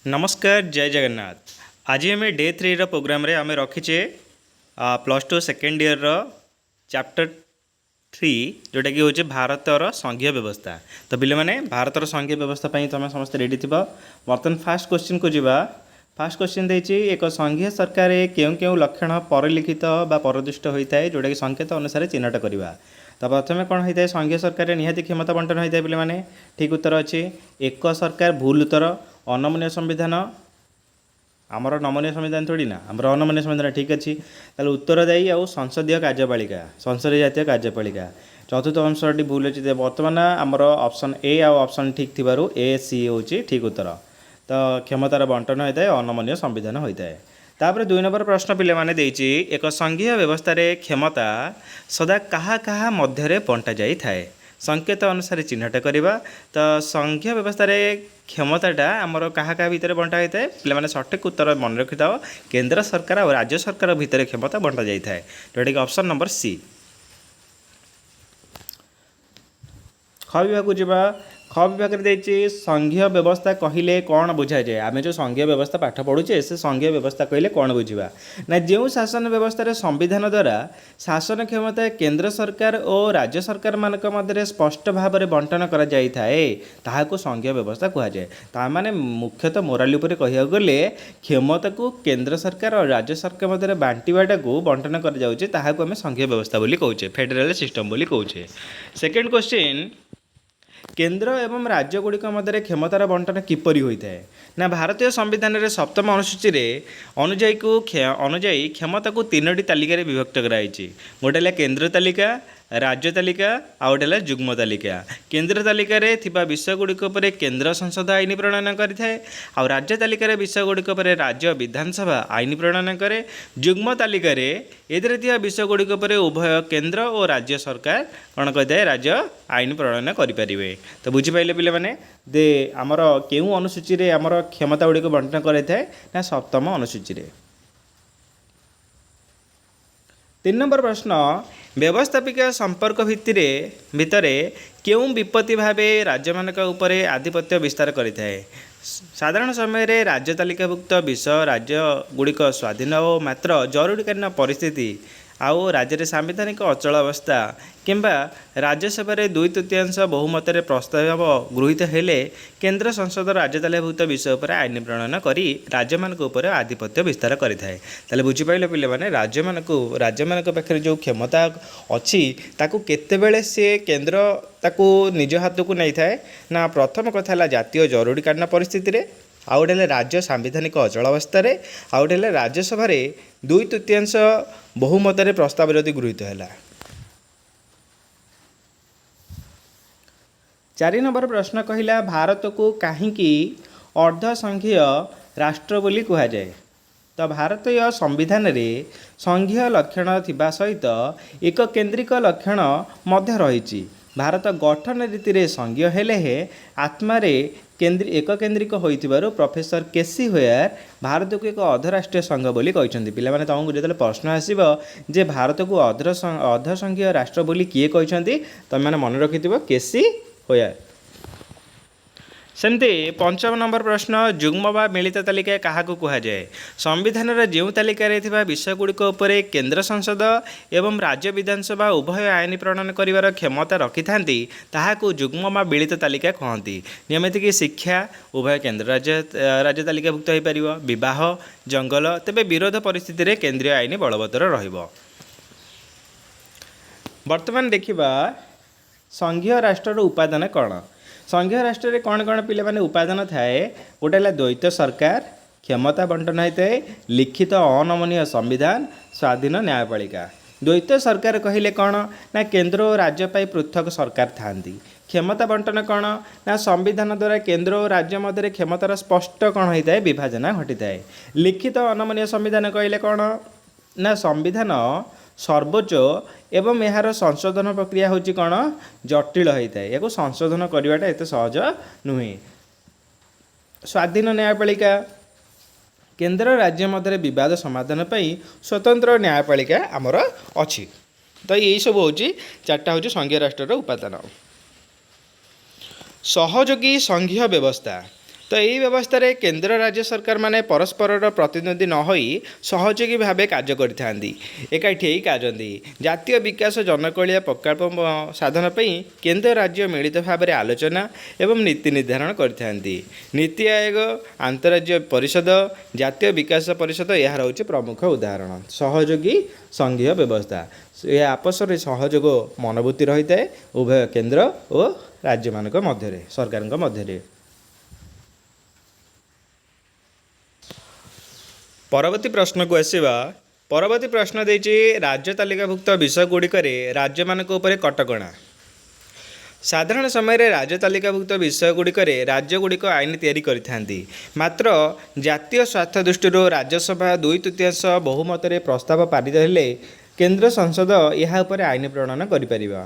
नमस्कार जय जगन्नाथ। आज आम डे 3 प्रोग्राम रे आम रखीचे +2 सेकेंड ईयर चैप्टर 3 जोटा कि हूँ भारतर संघीय व्यवस्था। तो पिले माने भारतर संघीय व्यवस्था तुम समस्त रेडी थी। बर्तमान फास्ट क्वेश्चन को जीवा। फास्ट क्वेश्चन देछि एक संघीय सरकार केउं केउं लक्षण परलिखित बा परदृष्ट होता है जोटा कि संकेत अनुसार चिन्हट करवा। तो प्रथम कौन होता है संघीय सरकार निहाती क्षमता बंटन होता है पे मैंने ठीक उत्तर अच्छी एक सरकार भूल उत्तर अनमनीय संविधान आमर नमनीय संविधान थोड़ी ना आमर अनमनीय संविधान ठीक अच्छी ताल उत्तरदायी आउ संसदीय कार्यपालिका संसदीय जातीय कार्यपालिका चतुर्थ अंशटी भूल अच्छी बर्तमान आमर ऑप्शन ए आउ ऑप्शन ठीक थी ए सी हूँ ठीक उत्तर। तो क्षमतार बंटन होता है अनमनीय संविधान होता है। तापर 2 नंबर प्रश्न पिले माने देछि एक संघीय व्यवस्था रे क्षमता सदा कहा कहा मध्य बंटा जाई थाए संकेत अनुसार चिन्हट करवा। तो संघीय व्यवस्था रे क्षमताटा आमर क्या क्या भितर बंटा होता है पे मैंने सठिक उत्तर मन रखि था केंद्र सरकार और राज्य सरकार भितर क्षमता बंटा जाए जोटा कि ऑप्शन नंबर सी। ख विभाग को जीवा। ख विभाग में संघीय व्यवस्था कहले कौन बुझा जाए आम जो संघीय व्यवस्था पाठ पढ़ुचे से संघीय व्यवस्था कहले कौन बुझा ना जो शासन व्यवस्था संविधान द्वारा शासन क्षमता केंद्र सरकार और राज्य सरकार मानक मध्य स्पष्ट भाव में बंटन कर संघीय व्यवस्था कहुए। ताने मुख्यतः मोराली कह गले क्षमता को केंद्र सरकार और राज्य सरकार मध्य बांटाटा को बंटन कर संघीय व्यवस्था बोली कहूचे फेडरल सिस्टम बोली कहूचे। सेकेंड क्वेश्चन केंद्र एवं राज्य गुड़िक मध्य क्षमतार बंटन किपरि होता है ना भारतीय संविधान रे सप्तम अनुसूची अनुजाई क्षमता को 3टी तालिका विभक्त कराई। गोटे केंद्र तालिका राज्य तालिका आउ गोटे जुग्म तालिका। केंद्र तालिका रे थिबा विषय गुड़िक केंद्र संसद आईन प्रणयन करें आउ राज्य तालिका विषय गुड़िक राज्य विधानसभा आईन प्रणयन करे। जुग्म तालिका ए विषय गुड़िक उभय केंद्र और राज्य सरकार कौन कही राज्य आईन प्रणयन करें। तो बुझीपारे पे मैंने दे आमर केउं अनुसूची आमर क्षमता गुड़िक बंटन कराए ना सप्तम अनुसूची। 3 नंबर प्रश्न व्यवस्थापिका संपर्क भितर केउं विपत्ति भावे राज्य मानक उपरे आधिपत्य विस्तार करें। साधारण समय राज्य तालिकाभुक्त विषय राज्य गुड़िक स्वाधीन और मात्र जरूरीकालीन परिस्थिति आउ राज्य सांविधानिक अचल अवस्था किंबा राज्यसभा 2/3 बहुमत प्रस्ताव गृहीत हेले केंद्र संसद राज्य तालिकाभुक्त विषय पर आईन प्रणयन करी राज्य मानक उपर आधिपत्य विस्तार करें। ताले बुझीपारे पे मैंने राज्य मानक पाखे जो क्षमता अच्छी ताकू केतेबेले से केंद्र ताकू निज हाथ को नहीं थाए ना प्रथम कथा है जातीय जरूरीकालीन परिस्थिति आउ गोटे राज्य सांविधानिक अचल अवस्था आउ गोटे राज्यसभा 2/3 बहुमत प्रस्ताव जदि गृहीत है। 4 नंबर प्रश्न कहला भारत को कहीं अर्धसंघीय राष्ट्र बोली कहा जाए। तो भारतीय संविधान रे संघीय लक्षण थिबा सहित एक केंद्रिक लक्षण मध्य रही। भारत गठन रीति रे संघीय हेले हे आत्मारे एक केंद्रिक होइथिबारु प्रोफेसर केसी होयर भारत को एक अर्धराष्ट्रीय संघ बोली कहते। पिला माने तुमको जो प्रश्न आसीबो जे भारत को अर्धसंघीय राष्ट्र बोली किए कहते तुम मैंने मन रखिथिबो केसी होयर। सेमती 5 नंबर प्रश्न जुग्म बा मिलित तालिका क्या कह जाए। संविधान जो तालिका विषय गुड़िक केंद्र संसद एवं राज्य विधानसभा उभय आईन प्रणयन कर क्षमता रखि था जुग्म बा मिलित तालिका कहती। नियमित कि शिक्षा उभय केंद्र राज्य तालिकाभुक्त हो पार विवाह जंगल तेबे विरोध परिस्थिति केंद्रीय आईन बलवत्तर रहिबो। वर्तमान देखिबा संघीय राष्ट्र उपादान कौन। संघीय राष्ट्र में कौन कौन पे मैंने उपादान थाए गोटे द्वैत सरकार क्षमता बंटन होता है लिखित अनमनीय संविधान स्वाधीन न्यायपालिका। द्वैत सरकार कहले कौन ना केंद्र और राज्य पाई पृथक सरकार थांती। क्षमता बंटन कौन ना संविधान द्वारा केंद्र और राज्य मध्य क्षमतार स्पष्ट कौन होता है विभाजना घटी थाए। लिखित अनमनीय संविधान कहले कौन ना संविधान सर्वोच्च एवं यार संशोधन प्रक्रिया हूँ कौन जटिल होता है या संशोधन करवाटा एत सहज नुहे। स्वाधीन न्यायपालिका केंद्र राज्य मध्य विवाद समाधान पर स्वतंत्र न्यायपालिका आमर अच्छी। तो यही सब हूँ 4टा हूँ संघीय राष्ट्र उपादान। सहयोगी संघीय व्यवस्था तो यही व्यवस्था केंद्र राज्य सरकार माने परस्पर प्रतिद्वंदी न होई सहयोगी भाव कार्य करथांती एकाठी काजंती जातीय विकास जनकलिया प्रकल्प साधन पई केंद्र राज्य मिलित भाव में आलोचना एवं नीति निर्धारण करथांती। नीति आयोग अंतर्राज्य परिषद जातीय विकास परिषद यह हूँ प्रमुख उदाहरण। सहयोगी संघीय व्यवस्था यह आपस में सहयोग मनोवृत्ति रही है उभय केंद्र और राज्य मान मध्य सरकार मध्य। परवर्ती प्रश्न को आसवा। परवर्ती प्रश्न देछि राज्य तालिकाभुक्त विषय गुड़िक राज्य मानक उपरे कटकणा। साधारण समय राज्य तालिकाभुक्त विषय गुड़िक राज्य गुड़िक आईन तैयारी करिथांती मात्र जातीय स्वार्थ दृष्टि राज्यसभा 2/3 बहुमत प्रस्ताव पारित हेले केंद्र संसद यह उपर आईन प्रणयन करिपारिबा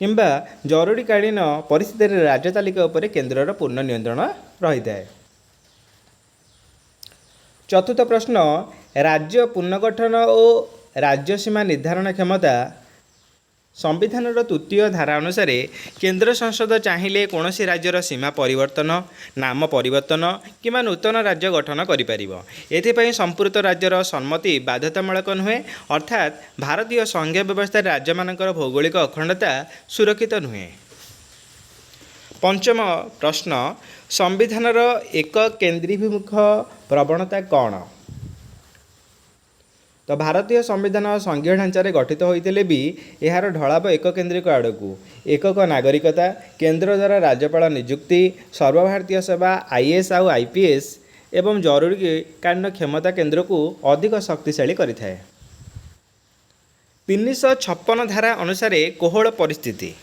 किंबा जरूरीकालीन परिस्थिति राज्य तालिका उपरे केंद्रर पूर्ण नियंत्रण रही है। चतुर्थ प्रश्न राज्य पुनर्गठन और राज्य सीमा निर्धारण क्षमता संविधान तृतीय धारा अनुसार केंद्र संसद चाहिए कौन सी राज्यर सीमा परिवर्तन नाम परिवर्तन कि नूतन राज्य गठन करें संपूर्ण राज्यर सम्मति बाध्यतामूलक नुहे अर्थात भारतीय संघीय व्यवस्था राज्य मानकर भौगोलिक अखंडता सुरक्षित नुहे। पंचम प्रश्न संविधानर एक केंद्रीभिमुख प्रवणता कौन। तो भारतीय संविधान संघीय ढांचारे गठित होते भी यार ढलाव एक केंद्रिक आड़कू एकक नागरिकता केंद्र द्वारा राज्यपाल नियुक्ति सर्वभारतीय सेवा आईएएस आउ आईपीएस एवं जरूरीकालीन क्षमता केंद्र को अधिक शक्तिशाली करिथाए। 356 धारा अनुसार कोहल परिस्थिति।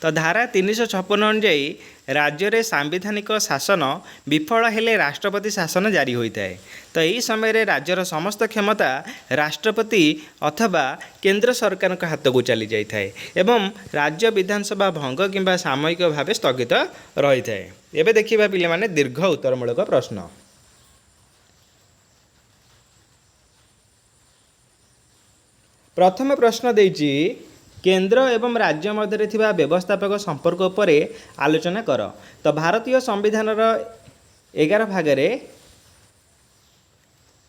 तो धारा 356 अनुଯାयी राज्य रे सांविधानिक शासन विफल हेले राष्ट्रपति शासन जारी होता है। तो यही समय राज्यर समस्त क्षमता राष्ट्रपति अथवा केंद्र सरकार के हाथ को चली जाए एवं राज्य विधानसभा भंग किंबा सामयिक भाव स्थगित रही है। एबे देखिबा पिले माने दीर्घ उत्तरमूलक प्रश्न। प्रथम प्रश्न देछि केंद्र एवं राज्य मध्य थिबा व्यवस्थापक संपर्क उपरे आलोचना कर। तो भारतीय संविधान 11 भागरे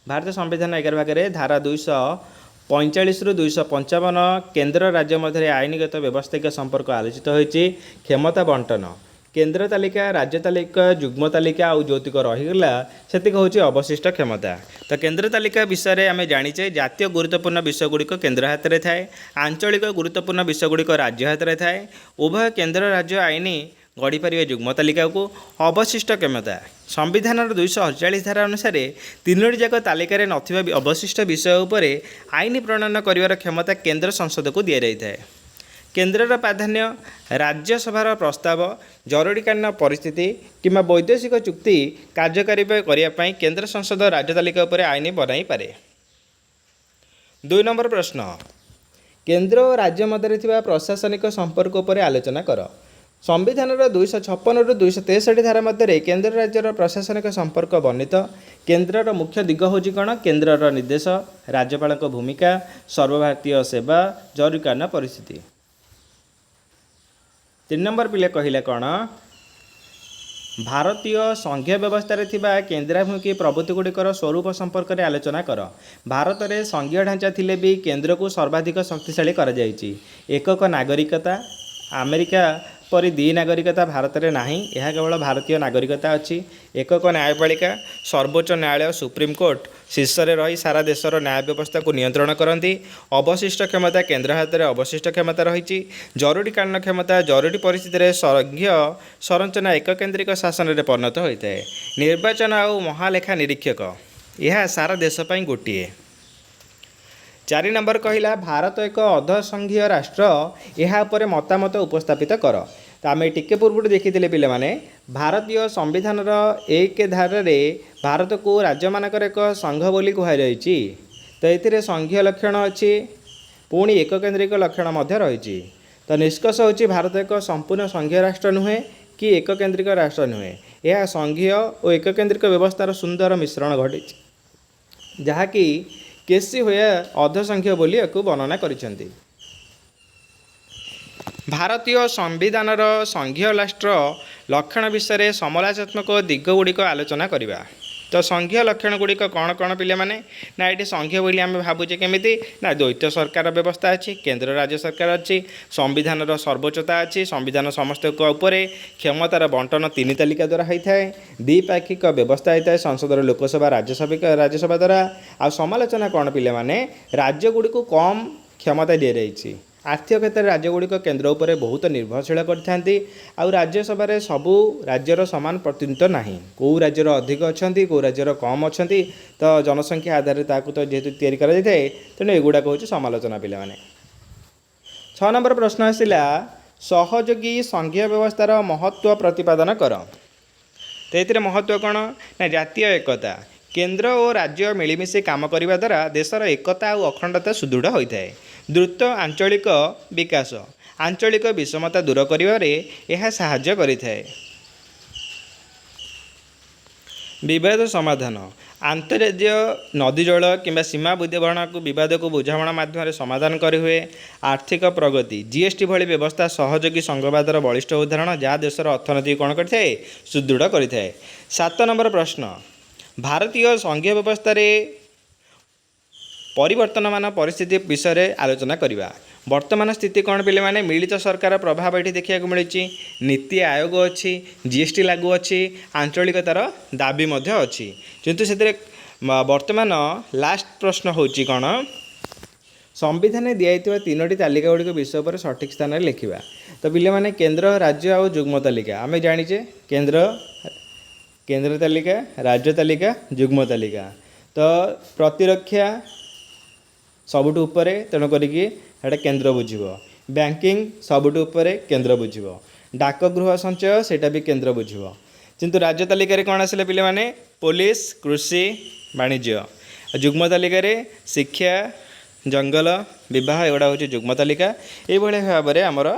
भारतीय संविधान 11 भागरे धारा 245 रु 255 केंद्र राज्य मध्य आईनगत व्यवस्थिक संपर्क आलोचित होइछि। क्षमता बंटन केंद्र तालिका राज्य तालिका युग्म तालिका आउ ज्योतिक रहीगला सेतिक होछि अवशिष्ट क्षमता। तो केंद्र तालिका विषय में आम जाचे जातीय गुरुत्वपूर्ण विषय गुड़िक केंद्र हाथ में थाए आंचलिक गुरुत्वपूर्ण विषय गुड़िक राज्य हाथ में थाए उभय केंद्र राज्य आईन गढ़ीपर युग्म तालिका को अवशिष्ट क्षमता संविधान 248 धारा अनुसार तीनोटी जाक तालिकार नथिबा अवशिष्ट विषय उपर आईन प्रणयन कर क्षमता केंद्र संसद को दि जाए। केंद्रर प्राधान्य राज्यसभार प्रस्ताव जरूरीकालीन परिस्थिति किंबा वैदेशिक चुक्ति कार्यकारी करने केंद्र संसद राज्य तालिका उपर आईन बनाई पारे। 2 नंबर प्रश्न केंद्र और राज्य मध्य थिबा प्रशासनिक संपर्क उपर आलोचना कर। संविधान 256 रु 263 धारा मध्य केंद्र राज्यर प्रशासनिक संपर्क वर्णित। केंद्रर मुख्य दिग होची कौन केंद्रर निर्देश राज्यपाल भूमिका सर्वभारतीय सेवा जरूरीकालीन परिस्थिति। 3 नंबर पिले कहले कौन भारतीय संघीय व्यवस्था थिबा केंद्राभिमुखी प्रवृत्ति गुड़िकर स्वरूप संपर्क में आलोचना कर। भारत में संघीय ढांचा थिले भी केंद्र को सर्वाधिक शक्तिशाली करा जायछि। एकक नागरिकता अमेरिका परी द्वि नागरिकता भारत में नाही यह केवल भारतीय नागरिकता अच्छी। एकक न्यायपालिका सर्वोच्च न्यायालय सुप्रीमकोर्ट शीर्ष में रही सारा देशर न्याय व्यवस्था को नियंत्रण करती। अवशिष्ट क्षमता केंद्र हाथ में अवशिष्ट क्षमता रही। जरूरीकालीन क्षमता जरूरी परिस्थिति संघीय संरचना एक केंद्रिक शासन में परिणत होता है। निर्वाचन और महालेखा निरीक्षक यह सारा देश पर गोटे। 4 नंबर कहला भारत एक अधसंघीय राष्ट्र यह पर मतामत उपस्थापित कर। तो आम टिके पूर्व देखी पिले माने भारतीय संविधान 1 धारा भारत को राज्य मानकर एक संघ बोली कहुई। तो ये संघीय लक्षण अच्छी पुणी एक केंद्रिक लक्षण रही। तो निष्कर्ष होची भारत एक संपूर्ण संघीय राष्ट्र नुहे कि एक केंद्रिक राष्ट्र नुहे यह संघीय और एक केंद्रिक व्यवस्थार सुंदर मिश्रण घटी जहाँकि केसी होया अधसंख्य बोली या वर्णना करिसेंती। भारतीय संविधानर संघीय राष्ट्र लक्षण विषय समालोचनात्मक दिगगुड़िक आलोचना करवा। तो संघीय लक्षण गुड़िक कौन कौन पे मैंने ना ये संघीय बोली आम भावुचे केमी ना द्वैत सरकार व्यवस्था अच्छी, केन्द्र राज्य सरकार अच्छी, संविधान सर्वोच्चता अच्छी, संविधान समस्त उपर क्षमतार बंटन 3 तालिका द्वारा होता है, द्विपाक्षिक व्यवस्था होता है संसदर लोकसभा राज्यसभा द्वारा। आ समालोचना कौन पे मैंने राज्य गुड़ी को कम क्षमता दी रही। आर्थिक क्षेत्र में राज्यगुड़िक केन्द्र उपर बहुत निर्भरशील करते आउ राज्यसभा सबू राज्यर सामान प्रतिनिधित्व ना कौ राज्यर अधिक अच्छा कौ राज्यर कम अच्छा तो जनसंख्या आधारित तो जेहेतु तैयारी कराए तेणु एगुड़ाक हूँ समालोचना पे मैंने। 6 नंबर प्रश्न आसला सहयोगी संघीय व्यवस्थार महत्व प्रतिपादन कर। तो ये महत्व कौन ना जातीय एकता, केन्द्र और राज्य मिलमिशि काम करने द्वारा देशर एकता और अखंडता सुदृढ़ होता है। द्रुत आंचलिक विकास, आंचलिक विषमता दूर करिबारे यह साहाय्य करिथाए। विवाद समाधान, आंतर्राज्य नदी जल किंबा सीमा बुद्धिभरण को विवाद को बुझामणा माध्यम समाधान करी हुए। आर्थिक प्रगति, जीएसटी भली व्यवस्था सहयोगी संघवादर बलिष्ठ उदाहरण जहाँ देशर अर्थनीति कौन करते सुदृढ़ करिथाए। 7 नंबर प्रश्न, भारतीय संघीय व्यवस्था परिवर्तनमान परिस्थिति विषय आलोचना करवा। वर्तमान स्थिति कौन पे मैंने मिलित सरकार प्रभाव ये देखा मिली, नीति आयोग अच्छी, जीएसटी लागू अच्छी, आंचलिकतार दाबी अच्छी, किंतु से वर्तमान लास्ट प्रश्न हूँ कौन संविधान दिखाई 3टी तालिका गुड़िक विषय पर सठिक स्थान में लिखा। तो पे मैंने केन्द्र राज्य और जुग्म तालिका आम जाचे केन्द्र तालिका, राज्य तालिका, जुग्म तालिका। तो प्रतिरक्षा सबुठ उपरे तेणु करिकी केन्द्र बुझीब, बैंकिंग सबुठ उपरे केन्द्र बुझीब, डाकगृह संचय सेटा भी केन्द्र बुझीब। किंतु राज्य तालिका कौन आसिले पिले माने पुलिस, कृषि, वाणिज्य। जुग्म तालिका शिक्षा, जंगल, विवाह एगुड़ा हूँ जुग्म तालिका। ये भाव में आमर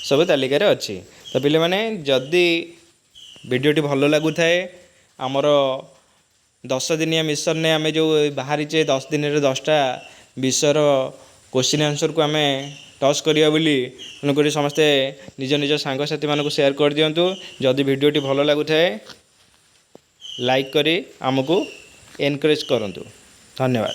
सब तालिकार अच्छी। तो पिले माने जदि वीडियोटी भल लगुए आमर 10 दिनिया मिशन ने आम जो बाहरीचे 10 दिन 10टा विषयर क्वेश्चन आंसर को आम टच करिया बोली तेणुक समस्ते निज निज सांगसाथी मानक शेयर कर दिंतु। जदि वीडियोटी भल लगुए लाइक करी आमको एनकरेज करंतु। धन्यवाद।